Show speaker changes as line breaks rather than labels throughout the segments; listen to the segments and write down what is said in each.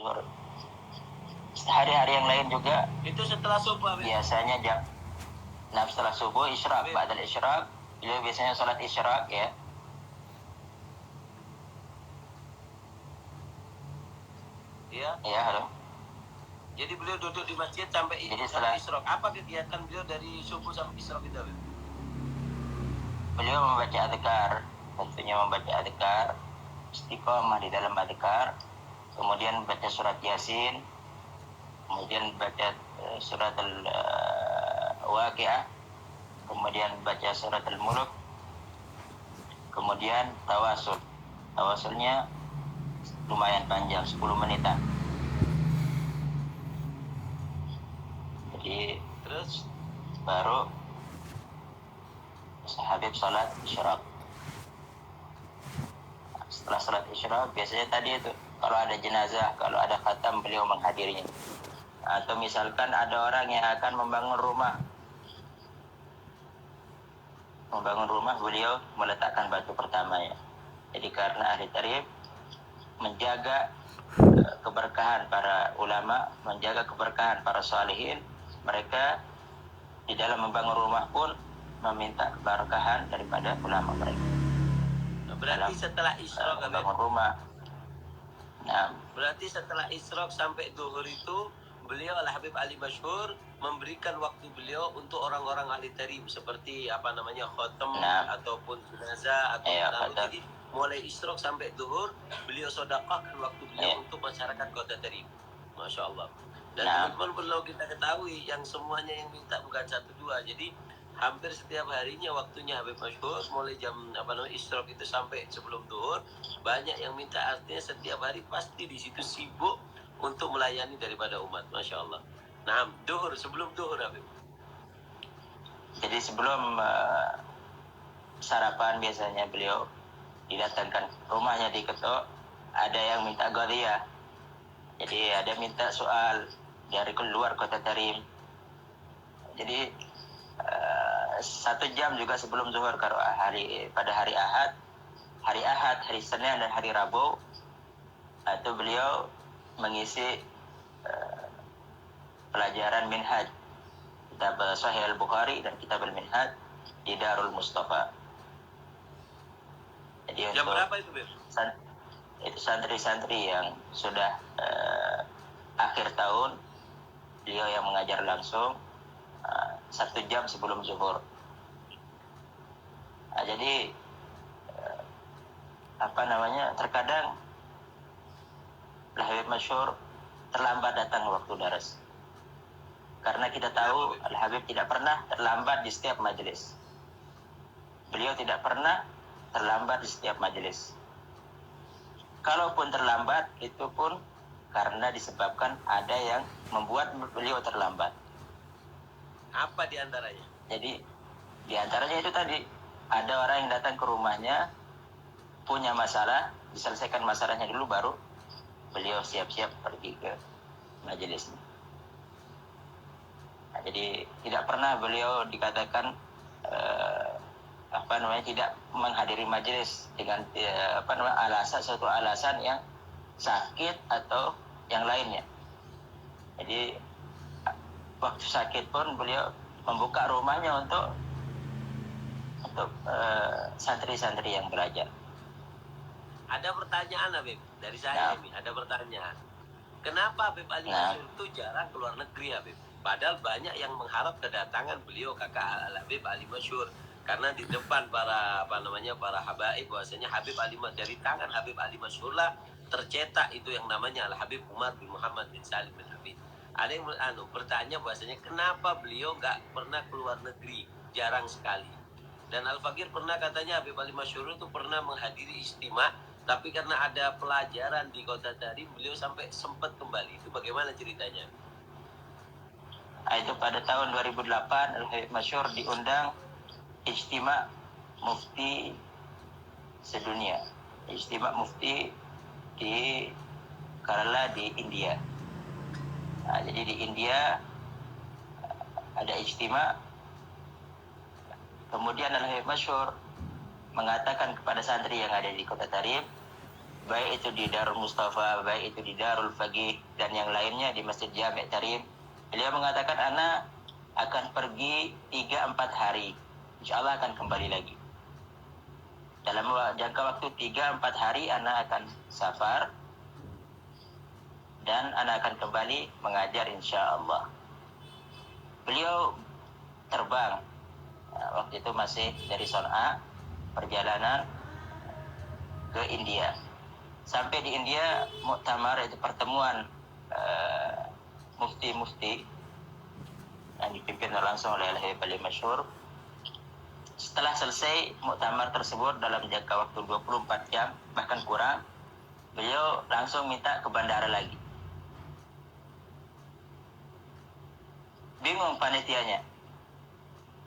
zuhur. Hari-hari yang lain juga
itu setelah subuh
biasanya jam setelah subuh isyraq, ba'dal isyraq beliau biasanya salat isyraq ya. Ya, halo.
Jadi beliau duduk di masjid sampai isyraq. Apa kegiatan beliau dari subuh sampai isyraq itu?
Beliau membaca adhkar, tentunya membaca adhkar, istiqomah di dalam adhkar, kemudian baca surat Yasin, kemudian baca surat Al-Waqi'ah, kemudian baca surat Al-Mulk, kemudian tawasul. Tawasulnya lumayan panjang, 10 menitan. Jadi terus baru Habib salat isyraq. Setelah salat isyraq biasanya tadi itu kalau ada jenazah, kalau ada khatam beliau menghadirinya. Atau misalkan ada orang yang akan membangun rumah, beliau meletakkan batu pertamanya. Jadi karena ahli tarikh menjaga keberkahan para ulama, menjaga keberkahan para salihin, mereka di dalam membangun rumah pun meminta keberkahan daripada ulama mereka.
Berarti setelah isyraq
membangun rumah. Nah,
berarti setelah isyraq sampai zuhur itu beliau Al-Habib Ali Masyhur memberikan waktu beliau untuk orang-orang ahli tarikh seperti khotam ataupun jenazah atau jadi mulai isyraq sampai zuhur beliau sedekahkan waktu beliau untuk masyarakat kota Tarif. Masya Allah. Dan teman-teman perlu kita ketahui yang semuanya yang minta bukan 1-2. Jadi hampir setiap harinya waktunya Habib Masyhur mulai jam isyraq itu sampai sebelum zuhur, banyak yang minta, artinya setiap hari pasti di situ sibuk untuk melayani daripada umat. Masya Allah. Nah, sebelum zuhur Habib.
Jadi sebelum sarapan biasanya beliau didatangkan rumahnya diketok, ada yang minta ghadiyah. Jadi ada minta soal dari keluar kota Tarim. Jadi 1 jam juga sebelum zuhur kalau pada hari Ahad, hari Senin dan hari Rabu itu beliau mengisi pelajaran Minhaj, kitab Sahih Al-Bukhari dan kitab Al-Minhaj di Darul Mustafa. Jadi
jam berapa itu, Bir?
Itu santri-santri yang sudah akhir tahun, beliau yang mengajar langsung 1 jam sebelum zuhur. Jadi terkadang Al-Habib Masyhur terlambat datang waktu daras. Karena kita tahu Al-Habib tidak pernah terlambat di setiap majelis. Beliau tidak pernah terlambat di setiap majelis. Kalaupun terlambat, itu pun karena disebabkan ada yang membuat beliau terlambat.
Apa di antaranya?
Jadi di antaranya itu tadi, ada orang yang datang ke rumahnya punya masalah, diselesaikan masalahnya dulu baru beliau siap-siap pergi ke majelisnya. Nah, jadi tidak pernah beliau dikatakan tidak menghadiri majelis dengan suatu alasan yang sakit atau yang lainnya. Jadi waktu sakit pun beliau membuka rumahnya untuk santri-santri yang belajar.
Ada pertanyaan Habib dari saya ini, ada pertanyaan. Kenapa Habib Ali Masyhur itu jarang keluar negeri Habib? Padahal banyak yang mengharap kedatangan beliau kakak Habib Ali Masyhur. Karena di depan para habaib bahwasanya Habib Ali dari tangan Habib Ali Masyhur lah tercetak itu yang namanya Al Habib Umar bin Muhammad bin Salim bin Habib. Ada yang bertanya bahwasanya kenapa beliau nggak pernah keluar negeri, jarang sekali. Dan Al Fakir pernah katanya Habib Ali Masyhur itu pernah menghadiri istimewa, tapi karena ada pelajaran di kota Tarim beliau sampai sempat kembali. Itu bagaimana ceritanya?
Itu pada tahun 2008 Al Habib Masyhur diundang Ijtima Mufti sedunia, Ijtima Mufti di Kerala di India. Nah, jadi di India ada ijtima, kemudian Al Habib Masyhur mengatakan kepada santri yang ada di kota Tarim, baik itu di Darul Mustafa, baik itu di Darul Faqih, dan yang lainnya di Masjid Jami' Tarim. Beliau mengatakan, ana akan pergi 3-4 hari. Insya Allah akan kembali lagi. Dalam jangka waktu 3-4 hari, ana akan safar, dan ana akan kembali mengajar insya Allah. Beliau terbang. Waktu itu masih dari Son'a, perjalanan ke India. Sampai di India, muktamar itu pertemuan mufti-mufti yang dipimpin langsung oleh Al-Habib Ali Masyhur. Setelah selesai muktamar tersebut dalam jangka waktu 24 jam, bahkan kurang, beliau langsung minta ke bandara lagi. Bingung panitianya.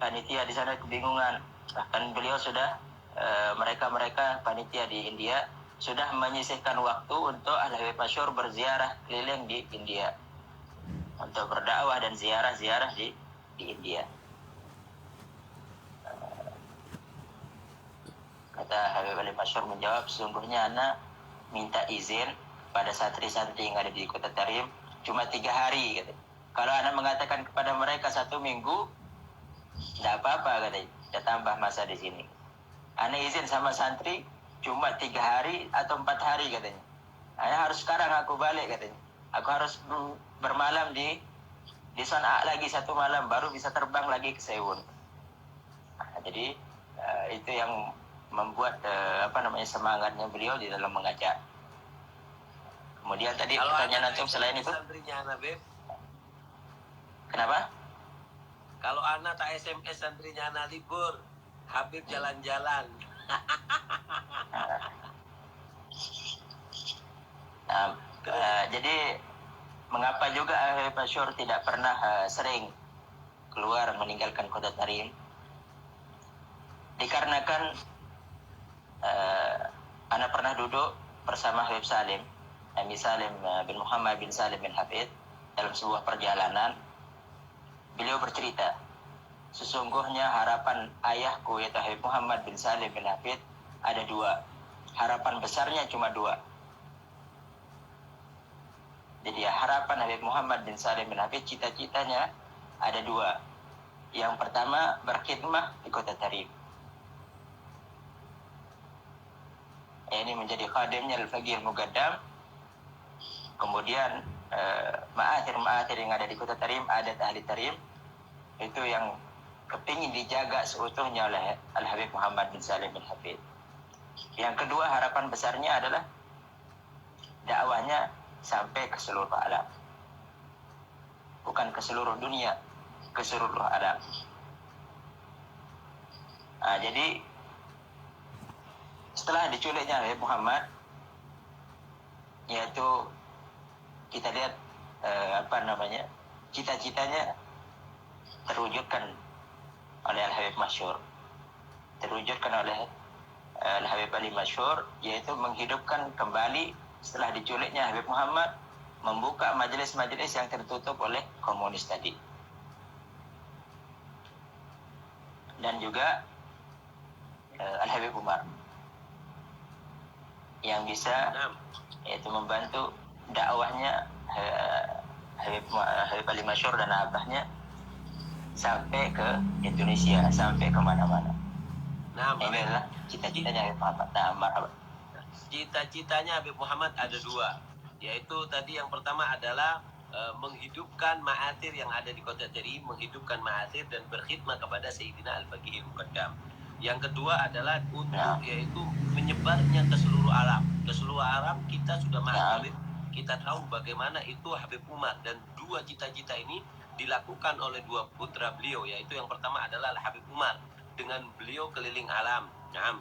Panitia di sana kebingungan. Bahkan beliau sudah, mereka panitia di India, sudah menyisihkan waktu untuk Al-Habib Masyhur berziarah keliling di India. Untuk berdakwah dan ziarah-ziarah di India. Kata Habib Ali Masyhur menjawab, sesungguhnya ana minta izin pada santri-santri yang ada di Kota Tarim cuma 3 hari. Kata. Kalau ana mengatakan kepada mereka 1 minggu, tidak apa-apa katanya, kita tambah masa di sini. Ana izin sama santri cuma 3 hari atau 4 hari katanya. Ana harus sekarang aku balik katanya. Aku harus bermalam di Son'a lagi 1 malam, baru bisa terbang lagi ke Sewun. Jadi itu yang membuat semangatnya beliau di dalam mengajar. Kemudian tadi
Kalau
pertanyaan antum selain itu,
santrinya Ana, Beb.
Kenapa?
Kalau Ana tak SMS santrinya Ana libur, Habib jalan-jalan.
Jadi mengapa juga Habib Masyhur tidak pernah sering keluar meninggalkan Kota Tarim? Dikarenakan Ana pernah duduk bersama Habib Salim, Habib Salim bin Muhammad bin Salim bin Hafid, dalam sebuah perjalanan. Beliau bercerita, sesungguhnya harapan ayahku yaitu Habib Muhammad bin Salim bin Hafid ada 2. Harapan besarnya cuma 2. Jadi harapan Habib Muhammad bin Salim bin Hafid, cita-citanya ada 2. Yang pertama, berkhidmah di Kota Tarim. Ini menjadi khadimnya Al-Faqih Al-Muqaddam. Kemudian ma'athir yang ada di Kota Tarim, adat ahli Tarim, itu yang kepingin dijaga seutuhnya oleh Al-Habib Muhammad bin Salim bin Hafid. Yang kedua, harapan besarnya adalah dakwahnya sampai ke seluruh alam. Bukan ke seluruh dunia, ke seluruh alam. Jadi setelah diculiknya Habib Muhammad, yaitu kita lihat cita-citanya terwujudkan oleh Al-Habib Masyhur, terwujudkan oleh Al-Habib Ali Masyhur, yaitu menghidupkan kembali setelah diculiknya Habib Muhammad, membuka majelis-majelis yang tertutup oleh komunis tadi. Dan juga Al-Habib Umar yang bisa yaitu membantu dakwahnya Habib Ali Masyhur dan abahnya sampai ke Indonesia, sampai kemana-mana. Ini adalah cita-citanya Habib Muhammad.
Cita-citanya Habib Muhammad ada 2, yaitu tadi yang pertama adalah menghidupkan ma'athir yang ada di Kota Tarim, menghidupkan ma'athir dan berkhidmat kepada Sayyidina Al-Faqih Al-Muqaddam. Yang kedua adalah untuk yaitu menyebarnya ke seluruh alam. Ke seluruh alam kita sudah Habib, kita tahu bagaimana itu Habib Umar, dan 2 cita-cita ini dilakukan oleh 2 putra beliau, yaitu yang pertama adalah Habib Umar dengan beliau keliling alam.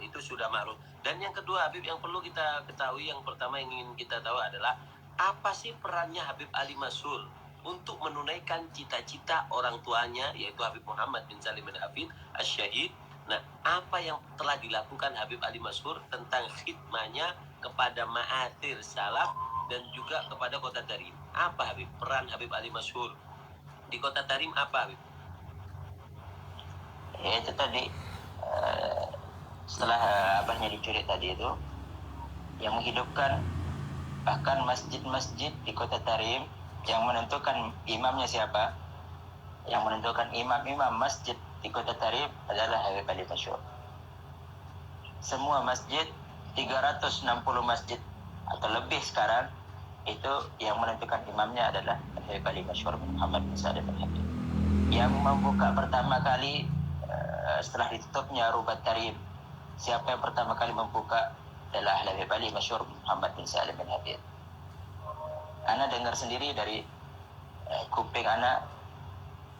Itu sudah maklum. Dan yang kedua, Habib, yang perlu kita ketahui, yang pertama yang ingin kita tahu adalah apa sih perannya Habib Ali Masyhur untuk menunaikan cita-cita orang tuanya, yaitu Habib Muhammad bin Salim bin Hafid Asy-Syahid. Nah, apa yang telah dilakukan Habib Ali Masyhur tentang khidmahnya kepada ma'athir salaf dan juga kepada Kota Tarim? Apa, Habib, peran Habib Ali Masyhur di Kota Tarim apa, Habib?
Ya, itu tadi setelah abahnya diculik tadi itu, yang menghidupkan bahkan masjid-masjid di kota Tarim. Yang menentukan imamnya siapa, yang menentukan imam-imam masjid di kota Tarim adalah Habib Ali Masyur. Semua masjid, 360 masjid atau lebih sekarang, itu yang menentukan imamnya adalah Habib Ali Masyur Muhammad bin Salim Al-Habib. Yang membuka pertama kali setelah ditutupnya Rubat Tarim, siapa yang pertama kali membuka adalah Habib Ali Masyur Muhammad bin Salim Al-Habib. Ana dengar sendiri dari kuping anak,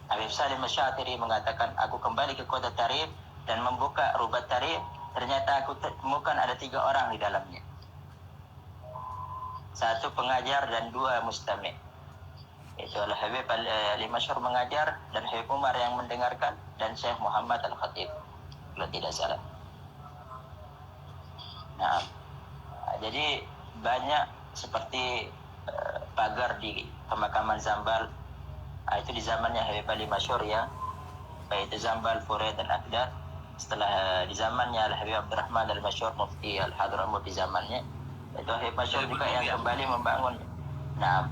Habib Salim Asy-Syatiri mengatakan, aku kembali ke kota Tarim dan membuka Rubat Tarim, ternyata aku temukan ada 3 orang di dalamnya. 1 pengajar dan 2 mustami'. Itu adalah Habib Ali Masyur mengajar dan Habib Umar yang mendengarkan dan Syekh Muhammad Al-Khatib, kalau tidak salah. Nah, jadi banyak seperti pagar di pemakaman Zambal, itu di zamannya Habib Ali Masyur ya, baik itu Zambal, Furai dan Akhdar. Setelah di zamannya Habib Abdurrahman Al-Masyur, Mufti Al-Hadramut di zamannya, itu Habib Masyur juga yang kembali membangun. Nah,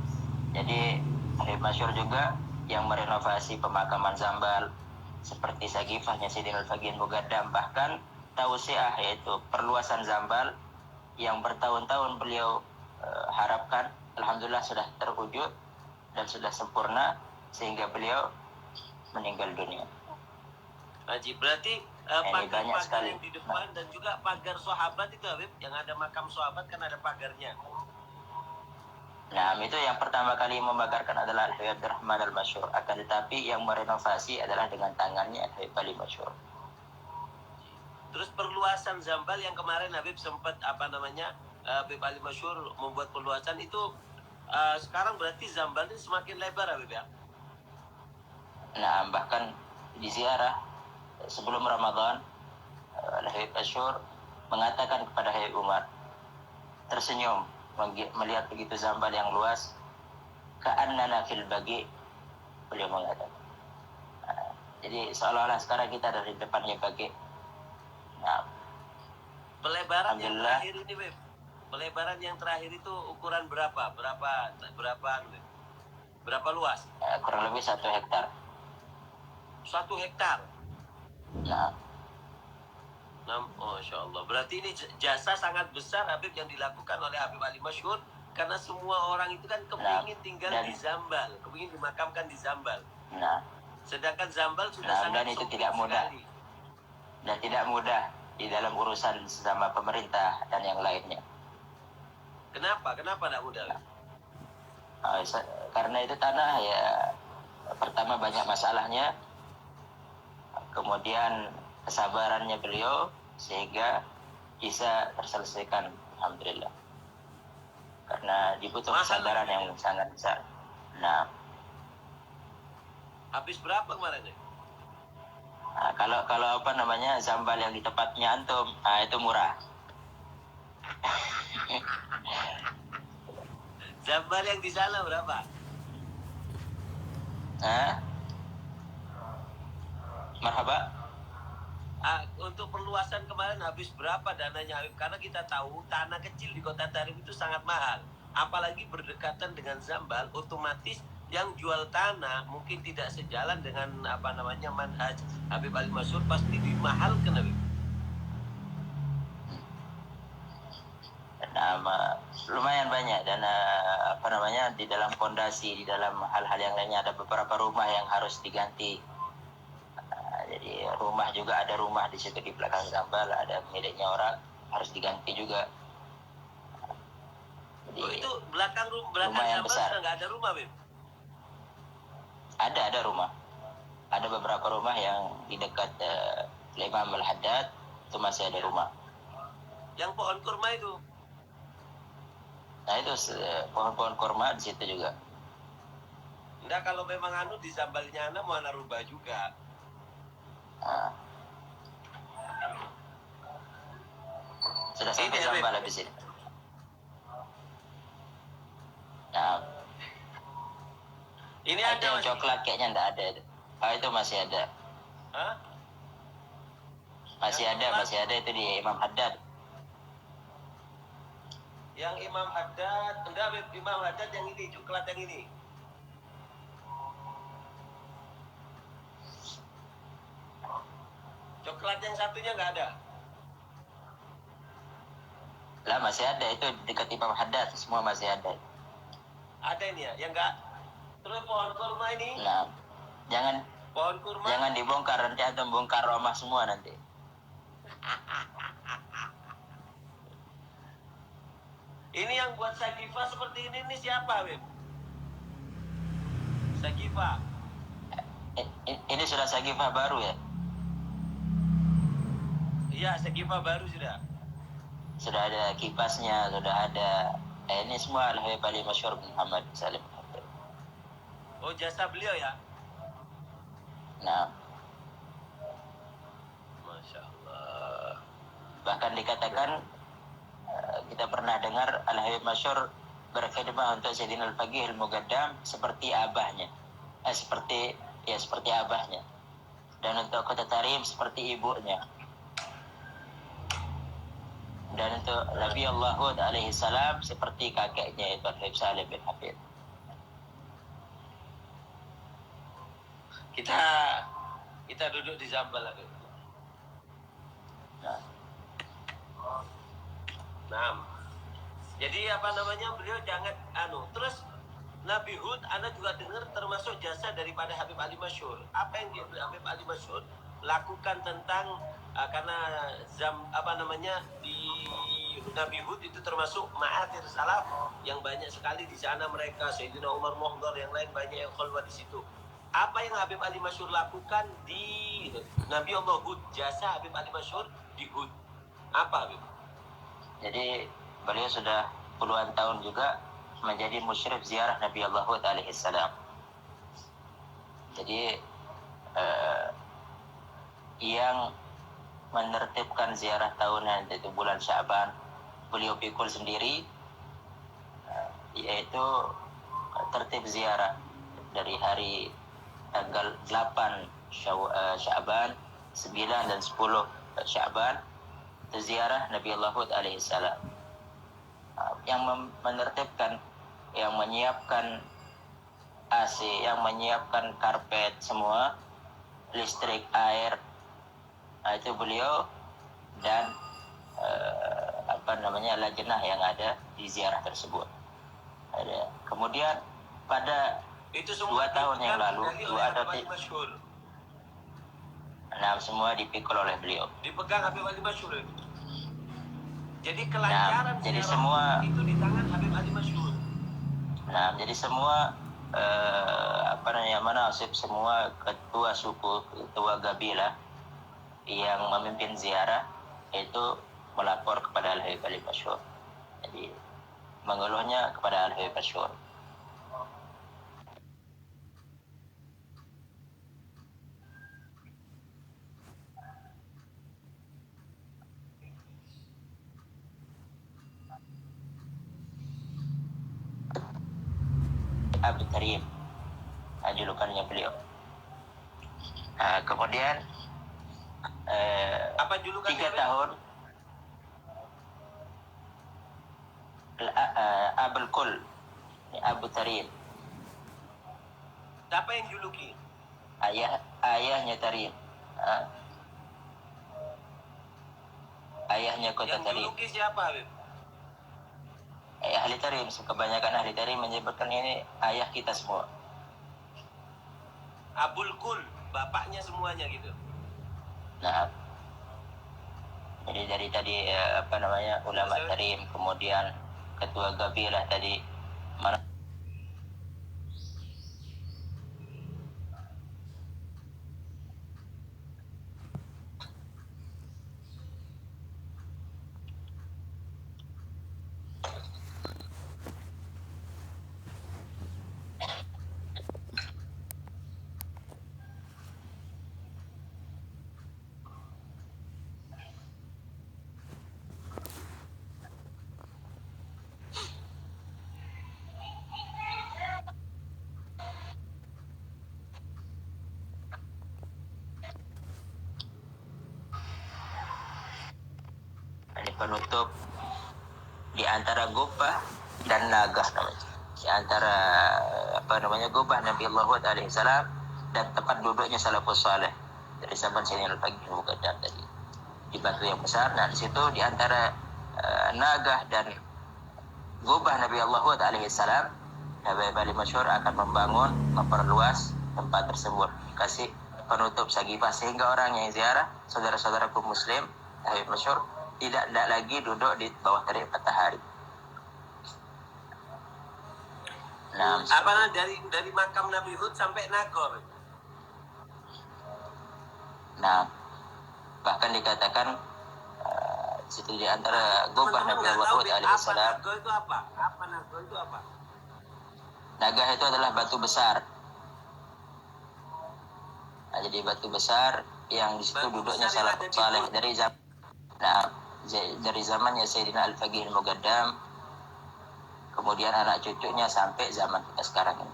jadi Habib Masyur juga yang merenovasi pemakaman Zambal, seperti Sagifahnya Sidin Al-Fagin Mugaddam, bahkan Tausiah, yaitu perluasan Zambal yang bertahun-tahun beliau harapkan, alhamdulillah sudah terwujud dan sudah sempurna sehingga beliau meninggal dunia.
Haji, berarti pagar-pagar yang di depan dan juga pagar sahabat itu Habib, yang ada makam sahabat kan ada pagarnya.
Nah, itu yang pertama kali membagarkan adalah Habib Abdurrahman Al-Masyur, akan tetapi yang merenovasi adalah dengan tangannya Habib Ali Masyur.
Terus perluasan Zambal yang kemarin Habib sempat Habib Ali Masyur membuat perluasan itu, sekarang berarti Zambal ini semakin lebar Habib ya?
Nah, bahkan di ziarah sebelum Ramadan, Habib Masyur mengatakan kepada Habib Umar, tersenyum melihat begitu Zambal yang luas, ka'annana fil bagi, beliau mengatakan. Jadi seolah-olah sekarang kita ada di depannya bagi. Nah,
pelebaran yang terakhir ini, Beb. Pelebaran yang terakhir itu ukuran berapa? Berapa luas?
Kurang lebih 1 hektar.
1 hektar.
Nah,
Masya Allah. Berarti ini jasa sangat besar Habib yang dilakukan oleh Habib Ali Masyur, karena semua orang itu kan kepingin tinggal di Zambal, kepingin dimakamkan di Zambal.
Nah,
sedangkan Zambal sudah sangat
dan itu tidak mudah sekali. Dan tidak mudah di dalam urusan sesama pemerintah dan yang lainnya.
Kenapa tidak mudah?
Karena itu tanah ya, pertama banyak masalahnya, kemudian kesabarannya beliau sehingga bisa terselesaikan, alhamdulillah. Karena dibutuhkan kesabaran yang sangat besar. Nah,
habis berapa kemarin ya?
Nah, kalau Zambal yang di tempatnya antum, itu murah.
Zambal yang di sana berapa?
Marhaba.
Untuk perluasan kemarin habis berapa dananya Habib? Karena kita tahu tanah kecil di kota Tarim itu sangat mahal. Apalagi berdekatan dengan Zambal, otomatis yang jual tanah mungkin tidak sejalan dengan manhaj Habib Ali Masyur, pasti dimahalkan Habib.
Lumayan banyak dan di dalam fondasi, di dalam hal-hal yang lainnya ada beberapa rumah yang harus diganti. Jadi rumah juga ada rumah di situ di belakang Zambal, ada miliknya orang, harus diganti juga. Jadi,
itu belakang Zambal sudah nggak ada rumah, Beb?
Ada rumah. Ada beberapa rumah yang di dekat Imam Al-Haddad itu masih ada rumah.
Yang pohon kurma itu?
Nah itu pohon-pohon kurma di situ juga.
Enggak, kalau memang di Zambalnya mau rubah juga.
Sudah sampai Zambal habis ini. Nah,
ini ada
yang coklat kayaknya enggak ada. Itu masih ada.
Hah?
Masih ada itu di Imam Haddad.
Yang Imam Haddad, enggak Habib, Imam Haddad yang ini, coklat yang ini. Coklat yang satunya nggak ada.
Lah masih ada itu dekat Imam Haddad, semua masih ada.
Ada ini ya, yang nggak. Terus pohon kurma ini.
Nah, jangan
Pohon kurma.
jangan dibongkar, nanti ada bongkar rumah semua nanti.
Ini yang buat Sagifa seperti ini siapa, Habib? Sagifa.
Ini sudah sagifah baru ya?
Iya, Sagifa baru sudah.
Sudah ada kipasnya, sudah ada. Ini semua Al-Habib Ali Masyhur bin Muhammad Salim.
Oh, jasa beliau ya?
Nah,
Masya Allah.
bahkan dikatakan kita pernah dengar Al-Habib Masyhur berkhidmah untuk Sayyidina Al-Faqih Al-Muqaddam seperti abahnya. Seperti abahnya. Dan untuk Kota Tarim seperti ibunya. Dan untuk Nabi Allah Hud alaihi salam seperti kakeknya itu Al-Habib Salim bin Habib.
Kita duduk di Zambal, Habib. Nah. Jadi apa namanya, beliau jangan terus Nabi Hud Anda juga dengar termasuk jasa daripada Habib Ali Masyhur. Apa yang Habib Ali Masyhur lakukan tentang karena di Nabi Hud itu termasuk ma'atir salaf yang banyak sekali di sana mereka, Sayyidina Umar Mohdar, yang lain banyak yang khalwat di situ. Apa yang Habib Ali Masyhur lakukan di Nabi Allah Hud, jasa Habib Ali Masyhur di Hud? Apa, Habib?
Jadi beliau sudah puluhan tahun juga menjadi musyrif ziarah Nabi Allah Hud alaihi salam. Jadi yang menertibkan ziarah tahunan itu bulan Sya'ban beliau pikul sendiri, yaitu tertib ziarah dari hari tanggal 8 Sya'ban, 9 dan 10 Sya'ban itu ziarah Nabi Allah Hud alaihi salam. Yang menertibkan, yang menyiapkan AC, yang menyiapkan karpet semua, listrik, air, itu beliau dan lajnah yang ada di ziarah tersebut. Kemudian pada
itu semua
2 tahun yang lalu, semua dipikul oleh beliau.
Dipegang Habib Ali Masyhur. Jadi kelancaran
jadi semua
itu di tangan Habib Ali Masyhur.
Jadi semua manasib semua ketua suku, ketua gabilah yang memimpin ziarah itu melapor kepada Al-Habib Ali Masyhur. Jadi mengeluhnya kepada Al-Habib Masyhur. Abu Tarim, julukannya beliau. Kemudian
apa julukannya?
3 tahun Abul Kul, Abu Tarim.
Siapa yang juluki?
Ayahnya Tarim. Ayahnya Kota Tarim.
Yang juluki siapa, Habib?
Ahli Tarim, kebanyakan ahli Tarim menyebutkan ini ayah kita semua.
Abul Kul, bapaknya semuanya gitu.
Nah, jadi dari tadi ulama Tarim, kemudian ketua gabilah tadi mana penutup di antara Gobah dan Nagah namanya. Di antara Gobah Nabi Allah Hud alaihissalam dan tempat duduknya salafus saleh dari zaman Sayyidina Al-Faqih Muqaddam tadi di batu yang besar. Nah di situ di antara Nagah dan Gobah Nabi Allah Hud alaihissalam, Habib Ali Masyhur akan memperluas tempat tersebut, kasih penutup sagifah sehingga orang yang ziarah, saudara-saudaraku muslim, Habib Masyhur tidak lagi duduk di bawah terik matahari. Nah,
dari makam Nabi Hud sampai Nagor.
Nah, bahkan dikatakan situ di antara Gobah Nabi Allah Hud alaihissalam.
Nagor itu apa? Nagor itu apa?
Nagah itu adalah batu besar. Nah, jadi batu besar yang di situ duduknya salafus saleh dari zamannya Sayyidina Al-Faqih Muqaddam, kemudian anak cucunya sampai zaman kita sekarang ini.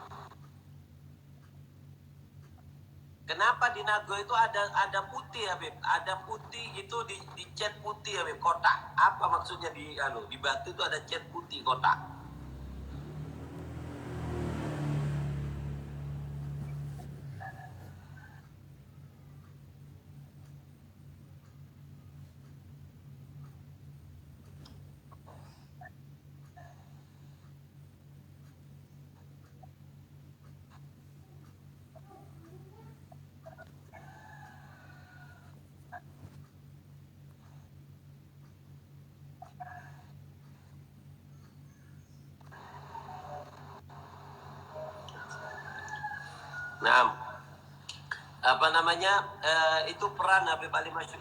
Kenapa di Nago itu ada putih, Habib? Ada putih itu dicat putih, Habib, kotak. Apa maksudnya di batu itu ada cat putih kotak? Nah, itu peran Habib Ali Masyhur.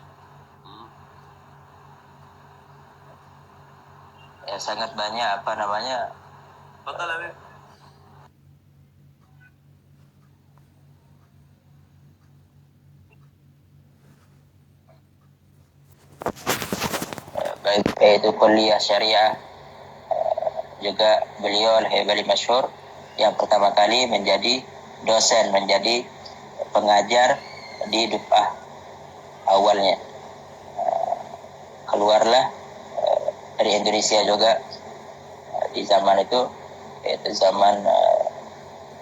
Ya sangat banyak
Betul, Habib.
Baik itu kuliah syariah, juga beliau Habib Ali Masyhur yang pertama kali menjadi dosen, menjadi pengajar di Duf'ah awalnya. Keluarlah dari Indonesia juga di zaman itu, yaitu zaman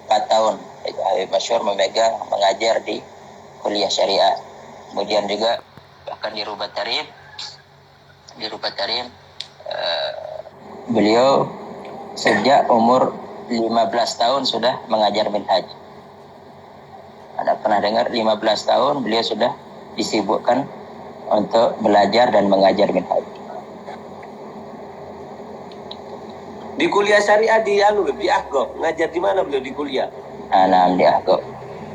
4 tahun itu Habib Masyhur mengajar di kuliah syariah. Kemudian juga bahkan di Rubat Tarim beliau sejak umur 15 tahun sudah mengajar minhaj. Anda pernah dengar 15 tahun beliau sudah disibukkan untuk belajar dan mengajar minhaj.
Di kuliah syariah di Ahqaf, ngajar di mana beliau di kuliah?
Nah, di Ahqaf.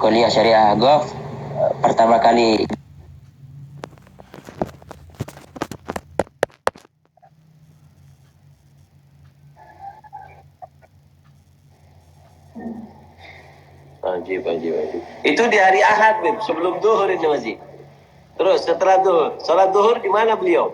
Kuliah syariah Ahqaf pertama kali
Wajib. Itu di hari Ahad, Beb, sebelum duhur ini masih. Terus setelah duhur, salat duhur di mana beliau?